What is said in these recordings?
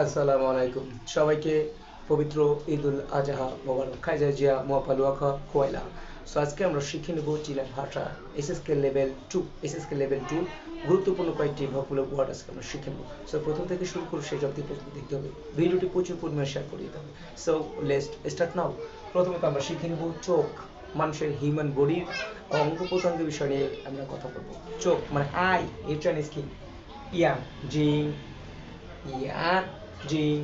আসসালামু আলাইকুম সবাইকে পবিত্র ঈদুল আজহা মোবারক খাইজা জিয়া মোয়াপালুয়াখা খোয়াইলা। সো আজকে আমরা শিখে নেব চীনা ভাষা এসএসকে লেভেল 2 গুরুত্বপূর্ণ কয়েকটি ভোকাবুলারি ওয়ার্ড আজকে আমরা শিখে নেব। সো প্রথম থেকে শুরু করে শেষ অবধি দেখতে হবে, ভিডিওটি প্রচুর পরিমাণে শেয়ার করে দিতে হবে। So let's start now. প্রথমত আমরা শিখে নেব চোখ, মানুষের হিউম্যান বডির অঙ্গ প্রত্যঙ্গের বিষয় নিয়ে আমরা কথা বলবো। চোখ মানে আই, এর চাইনিজ কি? ইয়াং জিং, ইয়ান জিং,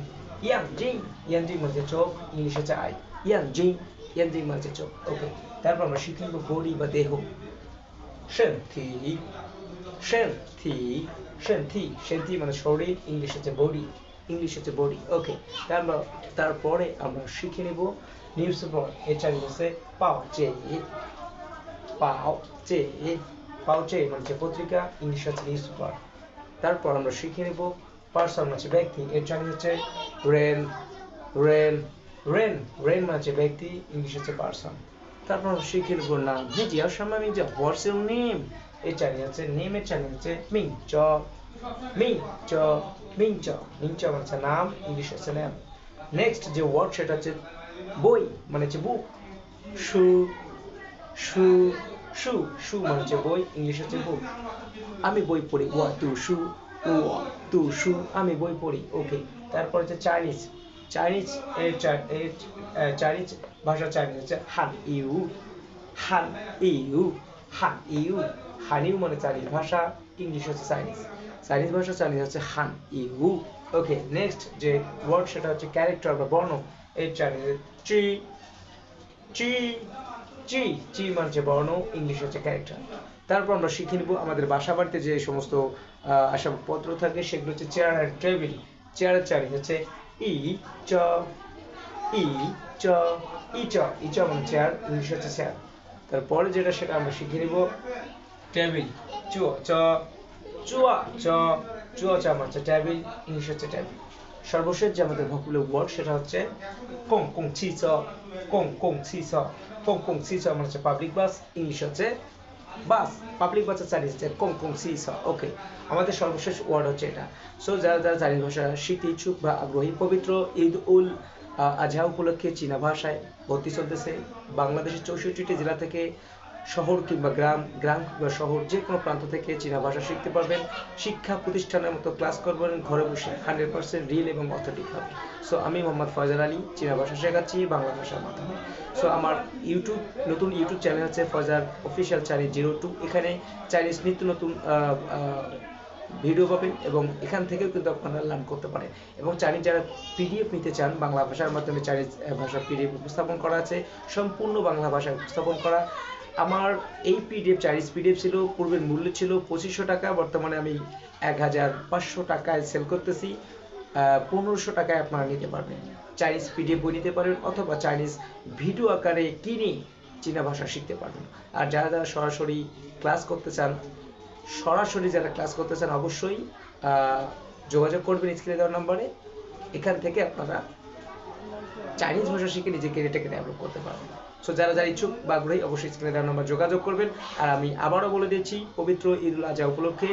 ইয়ান জিং, ইয়ান জিং মানে চোখ, ইংলিশ হচ্ছে আই। ইয়ান জিং মানে চোখ। ওকে, তারপর আমরা শিখে নেব বডি বা দেহ। সেন্থি, সেন্থি, সেন্থি, সেন্থি মানে শরীর, ইংলিশ হচ্ছে বডি। ওকে, তারপরে আমরা শিখে নেব নিউজ পেপার। এর চাইনিজ হচ্ছে পাও চে, পাও চে, পাও চে মানে পত্রিকা, ইংলিশ হচ্ছে নিউজ পেপার। তারপর আমরা শিখে নেব পার্সন মানে ব্যক্তি, এর চাইনিজ হচ্ছে রেন, রেন, রেন, রেন মানে ব্যক্তি, ইংলিশ হচ্ছে পার্সন। তারপর আমরা শিখে নেব নাম। জি আর সময় আমি যে হোয়াটস ইউর নেম, এর চাইনিজ হচ্ছে নেম, এর চাইনিজ হচ্ছে মিং চ, মিং চ, মিং চ, মিং চ মানে নাম, ইংলিশ হচ্ছে নেম। নেক্সট যে ওয়ার্ড সেটা হচ্ছে বই মানে হচ্ছে বুক। শু, শু, শু, শু মানে বই, ইংলিশ হচ্ছে বুক। আমি বই পড়ি, ওয়া তু শু, ওয়া তু শু, আমি বই পড়ি। ওকে, তারপর হচ্ছে চাইনিজ। চাইনিজ এর চাইনিজ ভাষা চাইনিজ হচ্ছে হান ইউ, হান ইউ, হান ইউ, হান ইউ মানে চাইনিজ ভাষা, ইংলিশ হচ্ছে চাইনিজ। চাইনিজ ভাষা চাইনিজ হচ্ছে হান ইউ। ওকে, নেক্সট যে ওয়ার্ড সেটা হচ্ছে ক্যারেক্টার বা বর্ণ। এর চাইনিজ চি, চি, চি, চি মানে বর্ণ, ইংলিশ হচ্ছে ক্যারেক্টার। তারপর আমরা শিখে নিব আমাদের বাসা বাড়িতে যে সমস্ত আসবাবপত্র থাকে, সেগুলো হচ্ছে চেয়ার আর টেবিল। চেয়ারের চাইনিজ হচ্ছে ই চ, ই চ, ই চ, ই চ মানে চেয়ার, ইংলিশ হচ্ছে চেয়ার। তারপরে যেটা সেটা আমরা শিখে নিব টেবিল। চুয়া চ, চুয়া চ, চুয়া চ মানে টেবিল, ইংলিশ হচ্ছে টেবিল। সর্বশেষ যে আমাদের ভোকাবুলারি ওয়ার্ড সেটা হচ্ছে কং কং ছি চ, কং কং ছি চ, কং কং ছি চ মানে হচ্ছে পাবলিক বাস, ইংলিশ হচ্ছে বাস। পাবলিক বাসের চাইনিজ হচ্ছে কং কং ছি চ। ওকে, আমাদের সর্বশেষ ওয়ার্ড হচ্ছে এটা। সো যারা যারা চাইনিজ ভাষা শিখতে ইচ্ছুক বা আগ্রহী, পবিত্র ঈদ উল আজহা উপলক্ষে চীনা ভাষায় ভর্তি চলতেছে। বাংলাদেশের 64টি জেলা থেকে শহর কিংবা গ্রাম, গ্রাম কিংবা শহর, যে কোনো প্রান্ত থেকে চীনা ভাষা শিখতে পারবেন। শিক্ষা প্রতিষ্ঠানের মতো ক্লাস করবেন ঘরে বসে, 100% রিল এবং অথেন্টিক হবে। সো আমি মোহাম্মদ ফয়জাল আলী চীনা ভাষা শেখাচ্ছি বাংলা ভাষার মাধ্যমে। সো আমার নতুন ইউটিউব চ্যানেল হচ্ছে ফয়জাল অফিসিয়াল চাইনিজ 02। এখানে চাইনিজ নিত্য নতুন ভিডিও পাবেন এবং এখান থেকেও কিন্তু আপনারা লার্ন করতে পারেন। এবং চাইনিজ যারা পিডিএফ নিতে চান, বাংলা ভাষার মাধ্যমে চাইনিজ ভাষার পিডিএফ উপস্থাপন করা আছে, সম্পূর্ণ বাংলা ভাষায় উপস্থাপন করা। আমার এই পিডিএফ চাইনিজ পিডিএফ ছিল, পূর্বের মূল্য ছিল 2500 টাকা, বর্তমানে আমি 1500 টাকায় সেল করতেছি। 1500 টাকায় আপনারা নিতে পারবেন। চাইনিজ পিডিএফ বই নিতে পারেন অথবা চাইনিজ ভিডিও আকারে কিনে চীনা ভাষা শিখতে পারবেন। আর যারা যারা সরাসরি ক্লাস করতে চান, অবশ্যই যোগাযোগ করবেন স্ক্রিনে দেওয়ার নাম্বারে। এখান থেকে আপনারা চাইনিজ ভাষা শিখে নিজে ক্যারিয়ারটাকে ডেভেলপ করতে পারবেন। সো যারা যারা ইচ্ছুক বা আগ্রহী, অবশ্যই স্ক্রিনে দেওয়ার নাম্বার যোগাযোগ করবেন। আর আমি আবারও বলে দিচ্ছি, পবিত্র ঈদ উল আজহা উপলক্ষে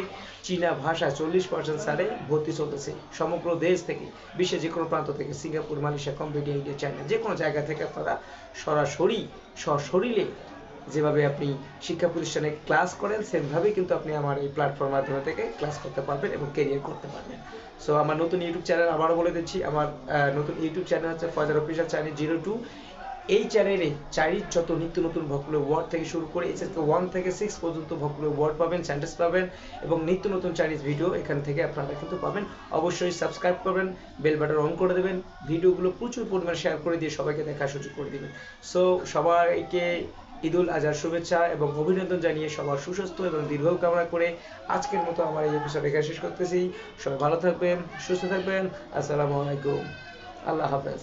চীনা ভাষা 40% ছাড়ে ভর্তি চলতেছে। সমগ্র দেশ থেকে, বিশ্বের যে কোনো প্রান্ত থেকে, Singapore, Malaysia, Cambodia, India, China, যে কোনো জায়গা থেকে আপনারা সরাসরি সশরীরে যেভাবে আপনি শিক্ষা প্রতিষ্ঠানে ক্লাস করেন, সেমভাবেই কিন্তু আপনি আমার এই প্ল্যাটফর্ম মাধ্যমে থেকে ক্লাস করতে পারবেন এবং ক্যারিয়ার করতে পারবেন। সো আমার নতুন ইউটিউব চ্যানেল আবারও বলে দিচ্ছি, আমার নতুন ইউটিউব চ্যানেল হচ্ছে ফয়জাল অফিসিয়াল চাইনিজ 02। এই চ্যানেলে চাইনিজ যত নিত্য নতুন ভোকাবুলারি ওয়ার্ড থেকে শুরু করে এসএসকে 1 থেকে 6 পর্যন্ত ভোকাবুলারি ওয়ার্ড পাবেন, সেন্টেন্স পাবেন এবং নিত্য নতুন চাইনিজ ভিডিও এখান থেকে আপনারা কিন্তু পাবেন। অবশ্যই সাবস্ক্রাইব করবেন, বেল বাটন অন করে দেবেন, ভিডিওগুলো প্রচুর পরিমাণে শেয়ার করে দিয়ে সবাইকে দেখার সুযোগ করে দেবেন। সো সবাইকে ঈদ উল আজহার শুভেচ্ছা এবং অভিনন্দন জানিয়ে সবার সুস্বাস্থ্য এবং দীর্ঘ কামনা করে আজকের মতো আমার এই এপিসোড এখানে শেষ করতেছি। সবাই ভালো থাকবেন, সুস্থ থাকবেন। আসসালামু আলাইকুম, আল্লাহ হাফেজ।